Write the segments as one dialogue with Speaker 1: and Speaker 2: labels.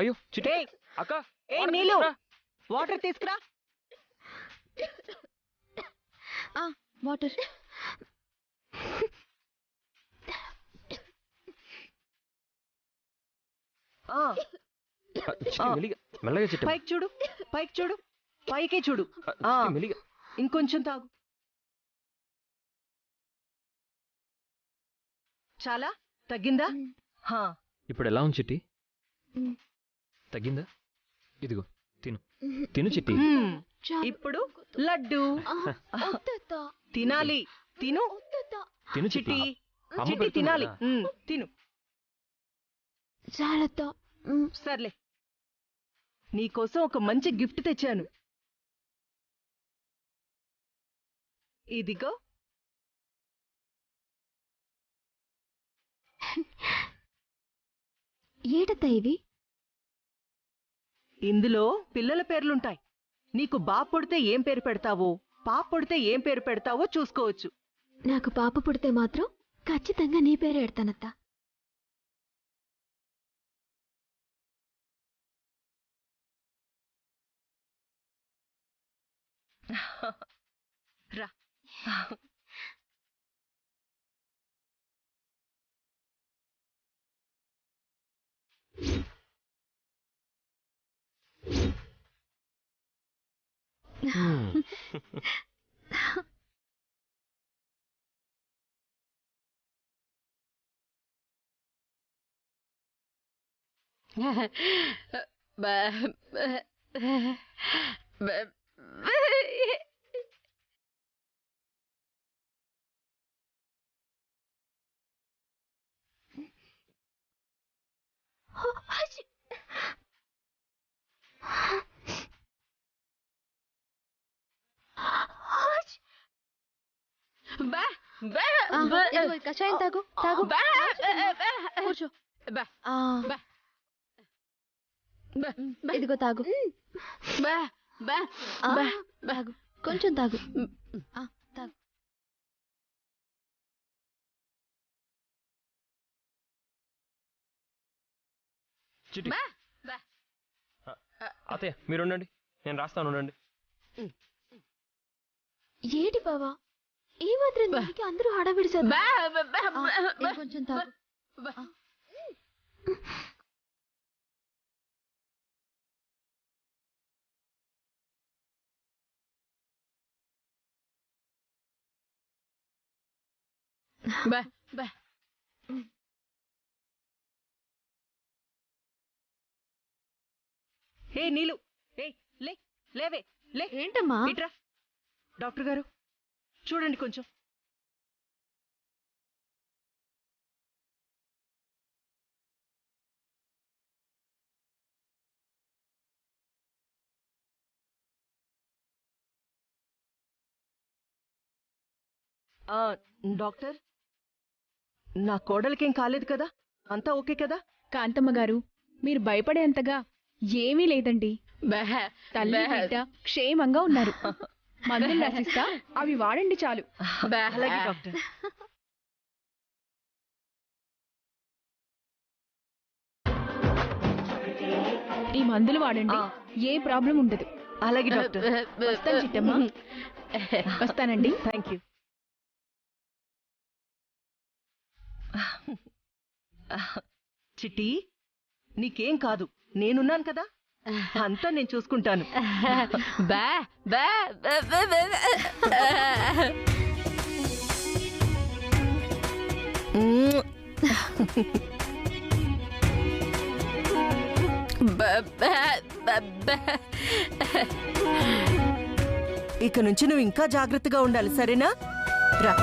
Speaker 1: అయ్యో చిట్టి అక్క
Speaker 2: నీళ్ళు వాటర్ తీసుకురా.
Speaker 3: వాటర్.
Speaker 1: మెల్లగా చిట్టి.
Speaker 2: పైకి చూడు, పైకి చూడు, పైకే చూడు. ఇంకొంచెం తాగు. చాలా తగ్గిందా?
Speaker 1: ఇప్పుడు ఎలా ఉంది చిట్టి? తగ్గిందా? ఇదిగో తిను, తిను చిట్టి.
Speaker 2: ఇప్పుడు లడ్డు తినాలి. తిను
Speaker 1: తిను
Speaker 2: చిట్టి, చిట్టి తినాలి. తిను. సర్లే, నీకోసం ఒక మంచి గిఫ్ట్ తెచ్చాను. ఇదిగో.
Speaker 3: ఏటత్తా ఇవి?
Speaker 2: ఇందులో పిల్లల పేర్లుంటాయి. నీకు బాబు పుడితే ఏం పేరు పెడతావో, పాప పుడితే ఏం పేరు పెడతావో చూసుకోవచ్చు.
Speaker 3: నాకు పాప పుడితే మాత్రం ఖచ్చితంగా నీ పేరు పెడతానత్తా.
Speaker 2: రా.
Speaker 3: కషాయం తాగు, తాగు. కూర్చో. ఇదిగో తాగు. తాగు, కొంచెం తాగు. తాగు.
Speaker 1: చిట్టి అత్తయ్య మీరు ఉండండి, నేను రాస్తాను. ఉండండి.
Speaker 3: ఏటి బావా, ఏ మాత్రం దానికి అందరూ హడావిడి కొంచెం తాగు.
Speaker 2: హే నీలు, లేవే, లే.
Speaker 3: ఏంటమ్మా?
Speaker 2: ఇట్రా. డాక్టర్ గారు చూడండి కొంచెం. డాక్టర్, నా కోడలికేం కాలేదు కదా? అంతా ఓకే కదా?
Speaker 4: కాంతమ్మ గారు, మీరు భయపడేంతగా ఏమీ లేదండి. తల్లి బిడ్డ క్షేమంగా ఉన్నారు. మందులు రాసిస్తా, అవి వాడండి చాలు.
Speaker 2: అలాగే డాక్టర్.
Speaker 4: ఈ మందులు వాడండి, ఏ ప్రాబ్లం ఉండదు.
Speaker 2: అలాగే డాక్టర్.
Speaker 4: వస్తాను చిట్టమ్మా. వస్తానండి.
Speaker 2: Thank you. చిట్టి, నీకేం కాదు, నేనున్నాను కదా, అంతా నేను చూసుకుంటాను. ఇక నుంచి నువ్వు ఇంకా జాగ్రత్తగా ఉండాలి, సరేనా? రా.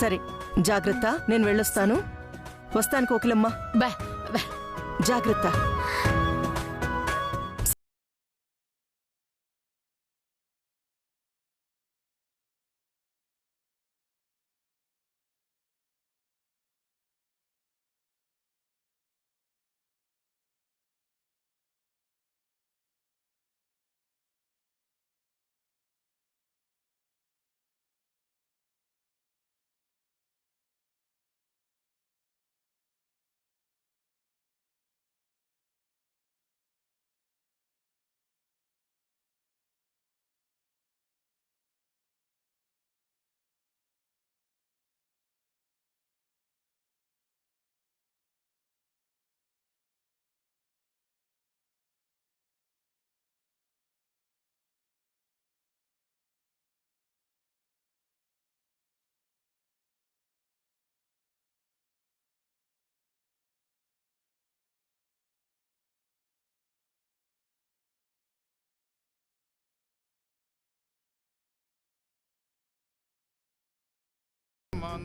Speaker 2: సరే, జాగ్రత్త. నేను వెళ్ళొస్తాను. వస్తాను కోకిలమ్మ. జాగ్రత్త.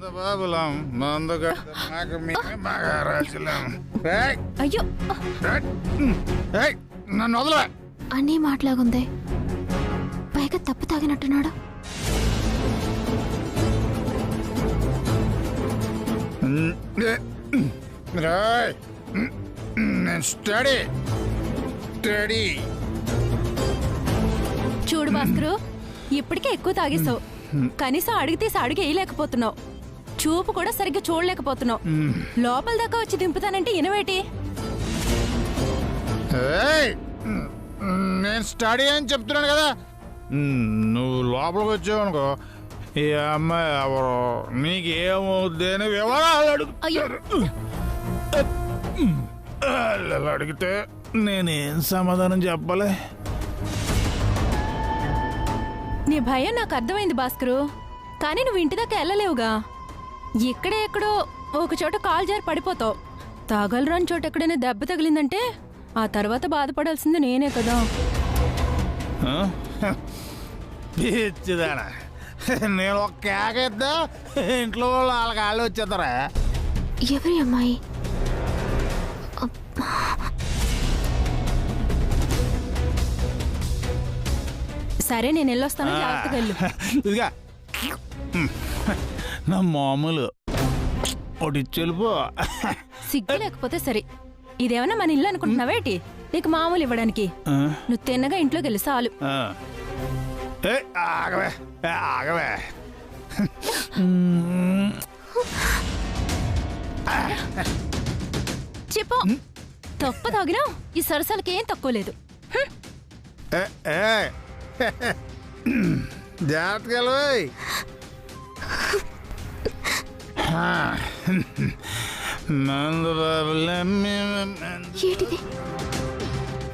Speaker 5: బాబులం మహారాజులం
Speaker 3: అయ్యో
Speaker 5: నన్ను వదల.
Speaker 3: అన్నీ మాట్లాగుందే, పైగా తప్పు తాగినట్టున్నాడు.
Speaker 5: నేను స్టడీ
Speaker 6: చూడు భాస్కరు, ఇప్పటికే ఎక్కువ తాగేసావు. కనీసం అడిగితే అడిగి వేయలేకపోతున్నావు. చూపు కూడా సరిగ్గా చూడలేకపోతున్నావు. లోపల దాకా వచ్చి దింపుతానంటే ఇనవేటి?
Speaker 5: నేను స్టడీ అని చెప్తున్నాను కదా. నువ్వు లోపలికి వచ్చావు అనుకో, ఈ అమ్మాయి ఎవరు, నీకు ఏమవుద్దని వివరాలు అడుగుతారు. అడిగితే నేనేం సమాధానం చెప్పలే.
Speaker 6: నీ భయం నాకు అర్థమైంది భాస్కరు, కానీ నువ్వు ఇంటి దాకా వెళ్ళలేవుగా. ఇక్కడే ఎక్కడో ఒక చోట కాలు జారి పడిపోతావు. తాగలరాని చోట ఎక్కడైనా దెబ్బ తగిలిందంటే ఆ తర్వాత బాధపడాల్సింది నేనే కదా.
Speaker 5: ఇచ్చిదానా, నేను ఒక కేకేద్దా ఇంట్లో వాళ్ళు వాళ్ళకి వాళ్ళు వచ్చేస్తారా?
Speaker 3: ఎవరి అమ్మాయి?
Speaker 6: సరే నేను వెళ్ళొస్తాను, జాగ్రత్తగా వెళ్ళు.
Speaker 5: ఇదిగా నా మామూలు ఒకటి చెల్లిపో.
Speaker 6: సిగ్గు లేకపోతే సరే. ఇదేమన్నా మన ఇల్లు అనుకుంటున్నావేటి నీకు మామూలు ఇవ్వడానికి? నువ్వు తిన్నగా ఇంట్లోకి వెళ్ళి చాలు.
Speaker 5: ఆగవే ఆగవే.
Speaker 6: చెప్పు, తప్పు తాగినా ఈ సరసాలకి ఏం తక్కువ లేదు.
Speaker 5: జాగ్రత్తగా.
Speaker 3: ఏంటిది?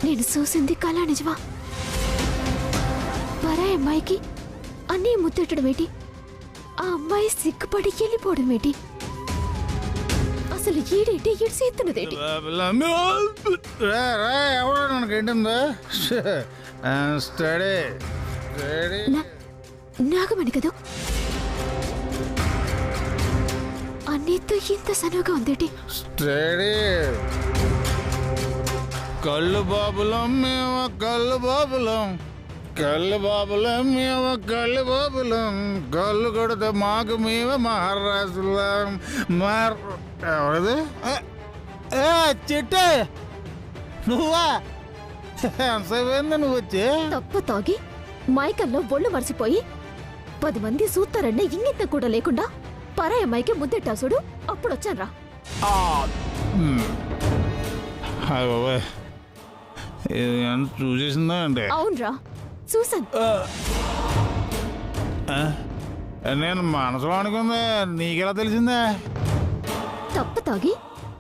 Speaker 3: నేను చూసింది కళ నిజమా? పరాయి అమ్మాయికి అన్నీ ముద్దెట్టడం ఏంటి? ఆ అమ్మాయి సిగ్గుపడి వెళ్ళిపోవడం ఏంటి? అసలు ఈడేంటి, ఈడు చేస్తున్నదేంటి?
Speaker 5: ఎవడో నాకు ఏంటుందా? స్టడీ
Speaker 3: నాగమణి కదా, అన్నితో ఇంత సనువుగా ఉందేంటి?
Speaker 5: స్టడీ కళ్ళు బాబులం మేము, కళ్ళు బాబులం, కళ్ళు బాబులం మేము, కళ్ళు బాబులం, కళ్ళు కొడితే మాకు మేము మహారాజులం. ఎవరది? చెట్టే నువ్వా? ఎంతసేపు నువ్వు వచ్చి?
Speaker 3: తప్పు తాగి మైకల్లో ఒళ్ళు మర్చిపోయి 10 మంది చూస్తారన్న ఇంగిత కూడా లేకుండా పరాయి అమ్మాయికి ముద్దెట్టా చూడు, అప్పుడు వచ్చాన్రా.
Speaker 5: చూసేసిందా అంటే?
Speaker 3: అవునరా, చూసాను.
Speaker 5: నేను మనసులో అనుకుందా, నీకెలా తెలిసిందా?
Speaker 3: తప్పు తాగి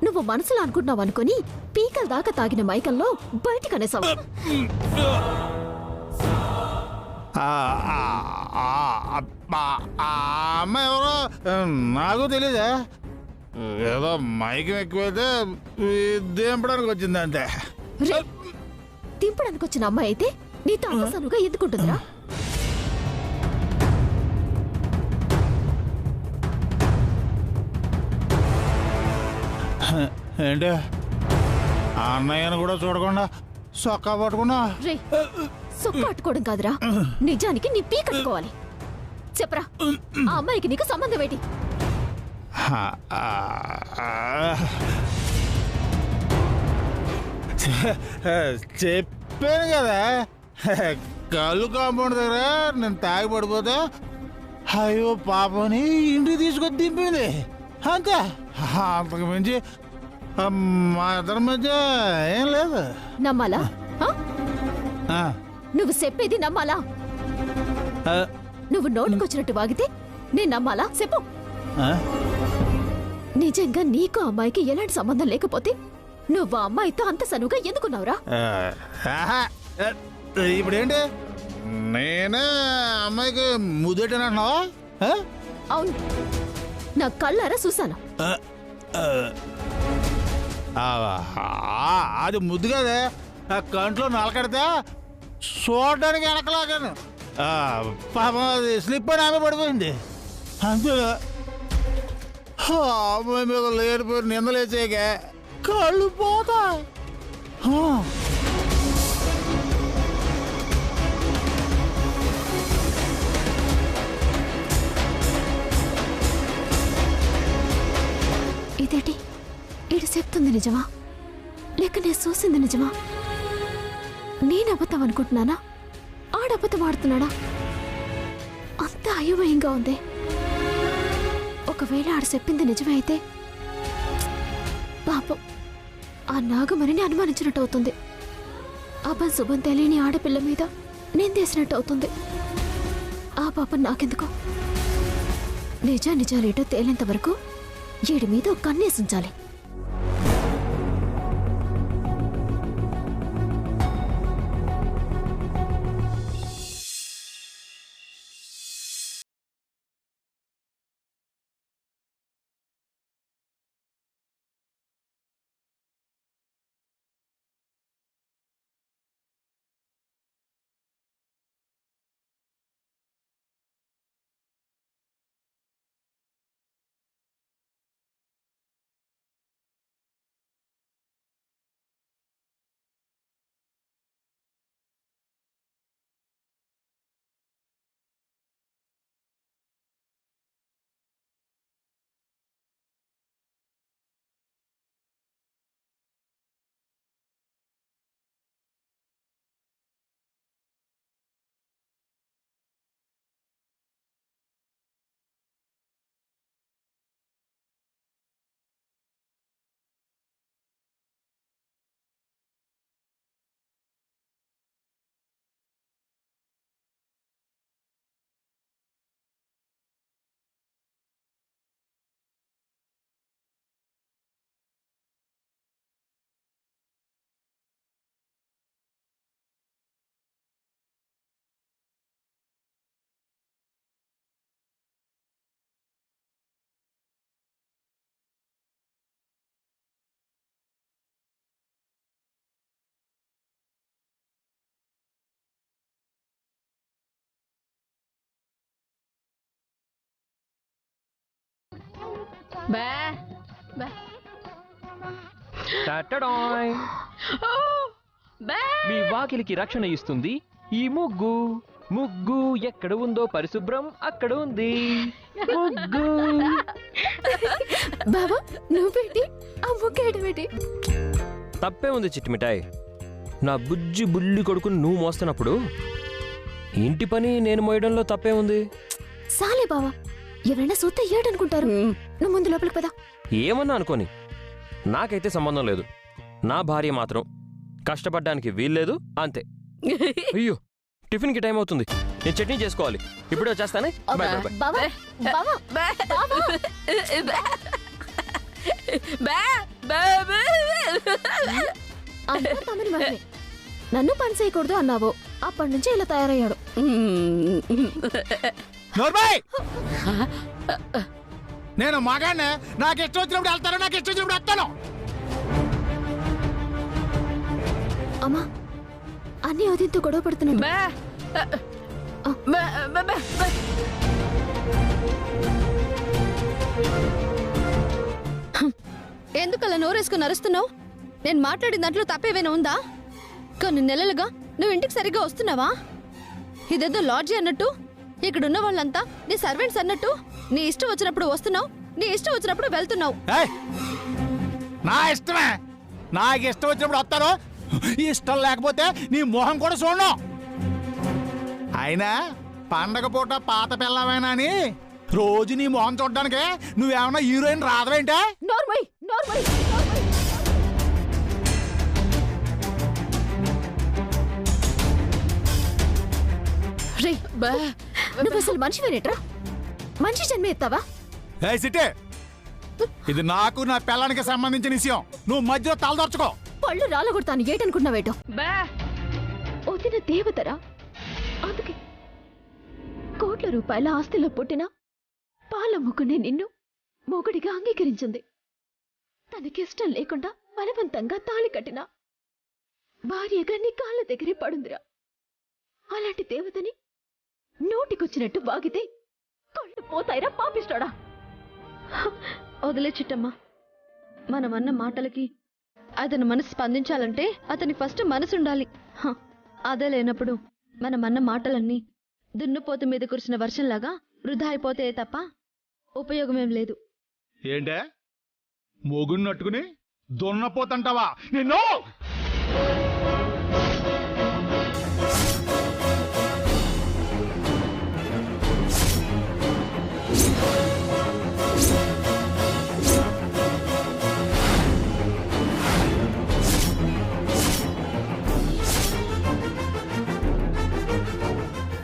Speaker 3: నువ్వు మనసులో అనుకుంటున్నావు అనుకుని పీకల దాకా తాగిన మైకల్లో బయటికి అనేసావు.
Speaker 5: అమ్మాయి ఎవరో నాకు తెలీదా? ఏదో మైకం ఎక్కువైతే దింపడానికి వచ్చింది అంతే.
Speaker 3: దింపడానికి వచ్చిన అమ్మాయి అయితే నీతో అంతసనుగా ఎందుకుంటుందిరా?
Speaker 5: ఏంటి ఆ అన్నయ్యను కూడా చూడకుండా సొక్కా పట్టుకున్నా?
Speaker 3: రే, సొక్క పట్టుకోవడం కాదురా, నిజానికి నీ పీ కట్టుకోవాలి. చెప్పరా, ఆ అమ్మాయికి నీకు సంబంధం ఏంటి?
Speaker 5: చెప్పాను కదా, కళ్ళు కాంపౌండ్ దగ్గర నేను తాగి పడిపోతే అయ్యో పాపని ఇంటికి తీసుకొచ్చి దింపింది అంతే. అంతకు మించి మా ఇద్దరి మధ్య ఏం లేదు.
Speaker 3: నమ్మాలా? నువ్వు చెప్పేది నమ్మాలా? నువ్వు నోటికొచ్చినట్టు వాగితే నేను నమ్మాలా? చెప్పు. నిజంగా నీకు అమ్మాయికి ఎలాంటి సంబంధం లేకపోతే నువ్వు ఆ అమ్మాయితో అంత సనువుగా ఎందుకున్నావురా?
Speaker 5: ఇప్పుడేంటి, నేనే అమ్మాయికి ముద్దెట్టనంటున్నావా?
Speaker 3: అవును, నా కళ్ళారా చూసాను.
Speaker 5: అది ముద్దు కదే, కంట్లో నలకడితే చూడడానికి వెనకలాగాను. పాపం అది స్లిప్ అని ఆమె పడిపోయింది అంతే. ఆ అమ్మాయి మీద లేనిపోయి నిందలేసాక కళ్ళు పోతాయి.
Speaker 3: ఇదేంటి ఈడు చెప్తుంది నిజమా లేక నేను చూసింది నిజమా? నేను అబద్ధం అనుకుంటున్నానా ఆడబద్ధం ఆడుతున్నాడా? అంత అయోమయంగా ఉంది. ఒకవేళ ఆడ చెప్పింది నిజమే అయితే పాపం ఆ నాగమణిని అనుమానించినట్టు అవుతుంది. అబ్బా శుభం తెలియని ఆడపిల్ల మీద నేను తీసినట్టు అవుతుంది. ఆ పాపం నాకెందుకు? నిజాలేటో తేలేంత వరకు వీడి మీద ఒక కన్నేసించాలి.
Speaker 1: టటడాయ్. మీ వాకిలికి రక్షణ ఇస్తుంది ఈ ముగ్గు. ముగ్గు ఎక్కడ ఉందో పరిశుభ్రం అక్కడ ఉంది ముగ్గు.
Speaker 3: బాబా నువ్వు పెట్టి ఆ ముగ్గేయడం పెట్టి
Speaker 1: తప్పే ఉంది చిట్టిమిఠాయ్. నా బుజ్జి బుల్లి కొడుకుని నువ్వు మోస్తున్నప్పుడు ఇంటి పని నేను మోయడంలో తప్పే ఉంది.
Speaker 3: సాలే బావా ఎవరైనా సూత ఏడనుకుంటారు. నువ్వు ముందు లోపలికి పదా.
Speaker 1: ఏమన్నా అనుకోని నాకైతే సంబంధం లేదు. నా భార్య మాత్రం కష్టపడ్డానికి వీల్లేదు అంతే. అయ్యో టిఫిన్కి టైం అవుతుంది. నేను చట్నీ చేసుకోవాలి. ఇప్పుడే వచ్చేస్తానే. Bye bye bye.
Speaker 3: బావా బావా బావా నన్ను పని చేయకూడదు అన్నావు. అప్పటి నుంచి ఇలా తయారయ్యాడు.
Speaker 5: నేను మగానే నాకు ఇష్టం వచ్చినప్పుడు వెళ్తాను, నాకు ఇష్టం వచ్చినప్పుడు వస్తాను.
Speaker 3: అమ్మా అన్ని ఉదయంతో గొడవ పడుతున్నాడు.
Speaker 7: ఎందుకు అలా నోరేసుకుని అరుస్తున్నావు? నేను మాట్లాడిన దాంట్లో తప్పేమైనా ఉందా? కొన్ని నెలలుగా నువ్వు ఇంటికి సరిగ్గా వస్తున్నావా? ఇదేదో లాడ్జీ అన్నట్టు ఇక్కడున్న వాళ్ళంతా నీ సర్వెంట్స్ అన్నట్టు నీ ఇష్టం వచ్చినప్పుడు వస్తున్నావు, నీ ఇష్టం వచ్చినప్పుడు వెళ్తున్నావు.
Speaker 5: నా ఇష్టమే, నాకు ఇష్టం వచ్చినప్పుడు వస్తాను. ఇష్టం లేకపోతే నీ మొహం కూడా చూడను. అయినా పండగ పూట పాత పిల్లవేనా అని రోజు నీ మొహం చూడడానికి నువ్వేమన్నా హీరోయిన్ రాదవేంటే?
Speaker 3: నార్మల్ నార్మల్ నువ్వు అసలు మనిషివేనేట్రా? మనిషి జన్మ ఎత్తావా?
Speaker 5: సిటే, ఇది నాకు నా పిల్లానికి సంబంధించిన విషయం. నువ్వు మధ్యలో తలదొచ్చుకో.
Speaker 3: పళ్ళు రాలగొడతాను ఏటనుకున్నావేటో. వదిన దేవతరా, అందుకే కోట్ల రూపాయల ఆస్తిలో పుట్టిన పాలమ్ముకునే నిన్ను మొగుడిగా అంగీకరించింది. తనకిష్టం లేకుండా బలవంతంగా తాళి కట్టిన భార్యగా నీ కాళ్ళ దగ్గరే పడుందిరా. అలాంటి దేవతని నోటికొచ్చినట్టు వాగితే కళ్ళు పోతాయిరా పాపిస్తాడా?
Speaker 7: వదిలే చిట్టమ్మా. మనమన్న మాటలకి అతని మనసు స్పందించాలంటే అతని ఫస్ట్ మనసు ఉండాలి. అదే లేనప్పుడు మనమన్న మాటలన్నీ దున్నుపోతు మీద కురిసిన వర్షంలాగా వృధా అయిపోతే తప్ప ఉపయోగమేం లేదు.
Speaker 5: ఏంటే మొగుడిని నట్టుకుని దున్నపోతంటావా నిన్ను?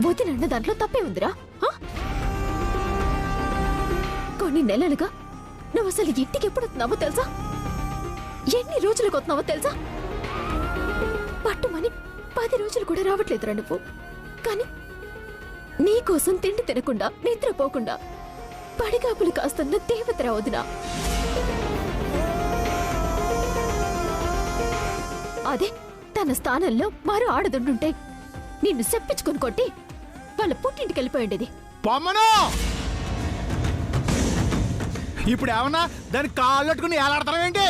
Speaker 3: వదినన్న దాంట్లో తప్పే ఉందిరా. కొన్ని నెలలుగా నువ్వు అసలు ఇంటికి ఎప్పుడు వస్తున్నావో తెలుసా? ఎన్ని రోజులకు వస్తున్నావో తెలుసా? పట్టుమని 10 రోజులు కూడా రావట్లేదురా నువ్వు. కానీ నీకోసం తిండి తినకుండా నిద్రపోకుండా పడిగాపులు కాస్తున్న దేవతరా వదిన. అదే తన స్థానంలో మరో ఆడదుండుంటే నిన్ను సెప్పించుకుని కొట్టి వాళ్ళ పుట్టింటికి వెళ్ళిపోయిండేది.
Speaker 5: పొమ్మను ఇప్పుడు ఏమన్నా దాన్ని కాళ్ళట్టుకుని ఏలాడతావేంటి?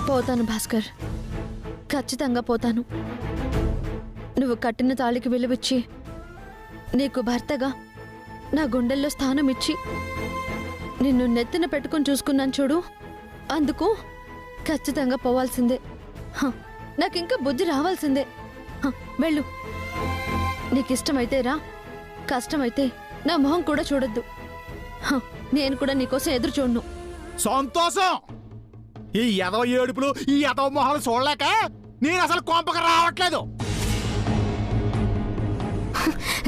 Speaker 7: పోతాను భాస్కర్, ఖచ్చితంగా పోతాను. నువ్వు కట్టిన తాళికి విలువిచ్చి నీకు భర్తగా నా గుండెల్లో స్థానం ఇచ్చి నిన్ను నెత్తిన పెట్టుకుని చూసుకున్నాను చూడు, అందుకు ఖచ్చితంగా పోవాల్సిందే. నాకింకా బుద్ధి రావాల్సిందే. వెళ్ళు. నీకిష్టమైతే రా, కష్టమైతే నా మొహం కూడా చూడొద్దు. నేను కూడా నీకోసం ఎదురు చూడను.
Speaker 5: సంతోషం. ఈ ఎదవ ఏడుపులు ఈ ఎదవ మొహాలు చూడలేక నేను అసలు కొంపక రావట్లేదు.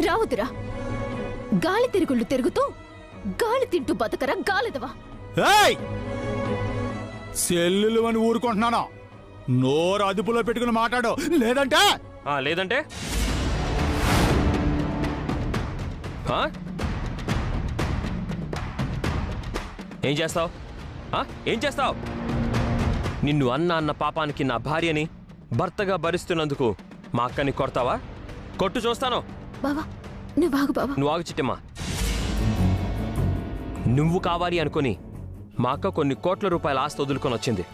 Speaker 3: రావద్దురా. గాలి తిరుగుళ్ళు తిరుగుతూ గాలి తింటూ బతకరా గాలిదవా.
Speaker 5: సెల్లులు అని ఊరుకుంటున్నాను. నోరు అదుపులో పెట్టుకుని మాట్లాడు, లేదంటే
Speaker 1: లేదంటే ఏం చేస్తావు? ఏం చేస్తావు? నిన్ను అన్న పాపానికి నా భార్యని భర్తగా భరిస్తున్నందుకు మా అక్కని కొడతావా? కొట్టు చూస్తాను.
Speaker 3: బావా నువ్వు ఆగు బావా.
Speaker 1: నువ్వు ఆగు చిట్టమ్మా. నువ్వు కావాలి అనుకుని మా అక్క కొన్ని కోట్ల రూపాయల ఆస్తి వదులుకొని వచ్చింది.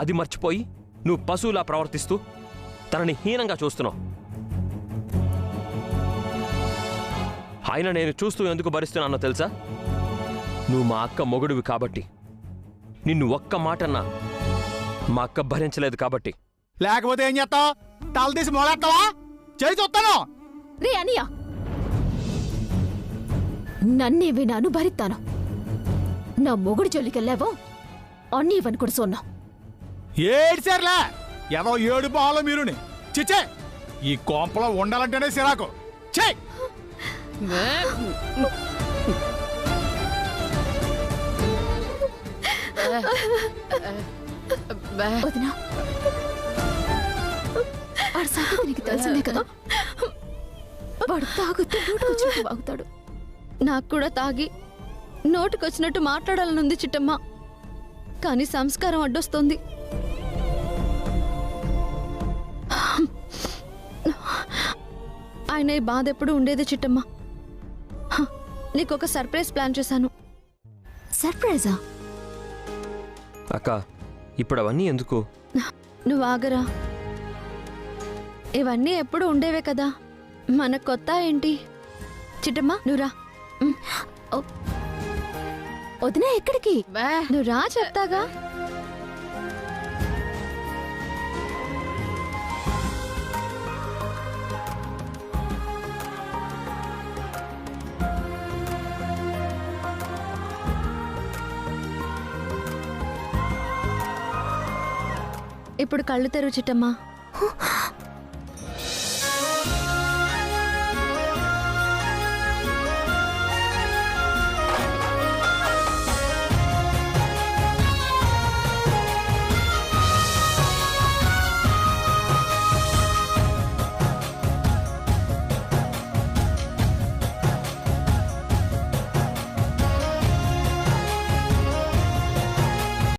Speaker 1: అది మర్చిపోయి నువ్వు పశువులా ప్రవర్తిస్తూ తనని హీనంగా చూస్తున్నావు. ఆయన నేను చూస్తూ ఎందుకు భరిస్తున్నానో తెలుసా? నువ్వు మా అక్క మొగుడివి కాబట్టి. నిన్ను ఒక్క మాటన్నా మా అక్క భరించలేదు కాబట్టి.
Speaker 5: లేకపోతే ఏం చేస్తావు? తల తీసి మొదలెడతావా? చేయి చూస్తాను.
Speaker 3: రే అనియ, నన్నే వినాను భరిస్తాను. నా మొగుడి జోలికెళ్ళావో అన్నీవని కూడా సొన్నా.
Speaker 5: ఏడ్చారులే ఏదో ఏడు బాలో మీరుని. చిచ్చే ఈ కోంపలో ఉండాలంటేనే సిరాకు. చే
Speaker 3: వదినా, వాడి సంగతి నీకు తెలిసిందే కదా. వాడు తాగుతూ నోటుకొచ్చినట్టు వాగుతాడు.
Speaker 7: నాకు కూడా తాగి నోటికొచ్చినట్టు మాట్లాడాలనుంది చిట్టమ్మ, కానీ సంస్కారం అడ్డొస్తుంది. ఆయన ఈ బాధ ఎప్పుడు ఉండేదే చిట్టమ్మ. నీకొక సర్ప్రైజ్ ప్లాన్ చేశాను.
Speaker 3: సర్ప్రైజా?
Speaker 1: అక్క ఇప్పుడు అవన్నీ ఎందుకు?
Speaker 7: నువ్వు ఆగరా. ఇవన్నీ ఎప్పుడు ఉండేవే కదా, మన కొత్త ఏంటి? చిట్టమ్మ నువ్వురా.
Speaker 3: వదినా ఎక్కడికి?
Speaker 7: నువ్వు రా చెప్తాగా. ఇప్పుడు కళ్ళు తెరువు చిట్టమ్మా.